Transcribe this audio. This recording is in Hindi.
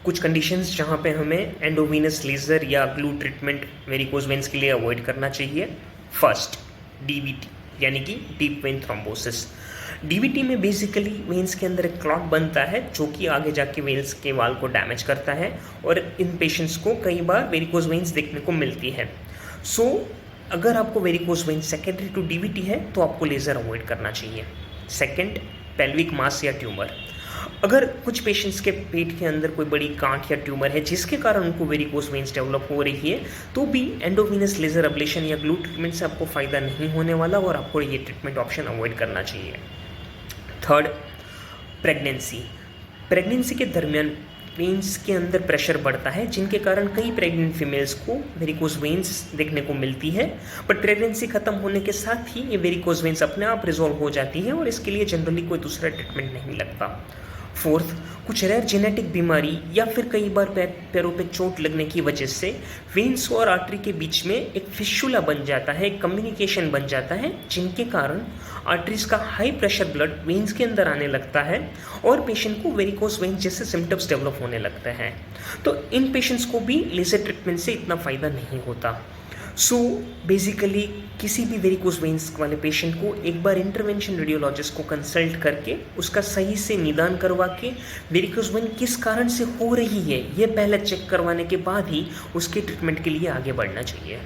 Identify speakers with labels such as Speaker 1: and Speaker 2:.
Speaker 1: कुछ कंडीशंस जहाँ पे हमें एंडोवीनस लेज़र या ग्लू ट्रीटमेंट वेरिकोज वेन्स के लिए अवॉइड करना चाहिए। फर्स्ट, डीवीटी यानी कि डीप वेन थ्रोम्बोसिस। डीवीटी में बेसिकली वेन्स के अंदर एक क्लॉट बनता है जो कि आगे जाके वेन्स के वाल को डैमेज करता है और इन पेशेंट्स को कई बार वेरिकोज वेन्स देखने को मिलती है। सो अगर आपको varicose vein secondary to DVT है तो आपको लेज़र अवॉइड करना चाहिए। सेकेंड, पेल्विक मास या ट्यूमर। अगर कुछ पेशेंट्स के पेट के अंदर कोई बड़ी गांठ या ट्यूमर है जिसके कारण उनको वेरिकोज वेन्स डेवलप हो रही है तो भी एंडोवीनस लेज़र अब्लेशन या ग्लू ट्रीटमेंट से आपको फ़ायदा नहीं होने वाला और आपको ये ट्रीटमेंट ऑप्शन अवॉइड करना चाहिए। थर्ड, प्रेगनेंसी के दरमियान वेन्स के अंदर प्रेशर बढ़ता है जिनके कारण कई प्रेग्नेंट फीमेल्स को वेरिकोज वेन्स देखने को मिलती है। बट प्रेगनेंसी खत्म होने के साथ ही ये वेरिकोज वेन्स अपने आप रिजॉल्व हो जाती है और इसके लिए जनरली कोई दूसरा ट्रीटमेंट नहीं लगता। फोर्थ, कुछ रेयर जेनेटिक बीमारी या फिर कई बार पैरों पे चोट लगने की वजह से वेन्स और आर्टरी के बीच में एक फिशुला बन जाता है, एक कम्युनिकेशन बन जाता है जिनके कारण आर्टरीज का हाई प्रेशर ब्लड वेन्स के अंदर आने लगता है और पेशेंट को वेरिकोज वेन्स जैसे सिम्टम्स डेवलप होने लगते हैं। तो इन पेशेंट्स को भी लेजर ट्रीटमेंट से इतना फ़ायदा नहीं होता। सो बेसिकली किसी भी वेरिकोज वेन्स वाले पेशेंट को एक बार इंटरवेंशन रेडियोलॉजिस्ट को कंसल्ट करके उसका सही से निदान करवा के वेरिकोज वेन किस कारण से हो रही है ये पहले चेक करवाने के बाद ही उसके ट्रीटमेंट के लिए आगे बढ़ना चाहिए।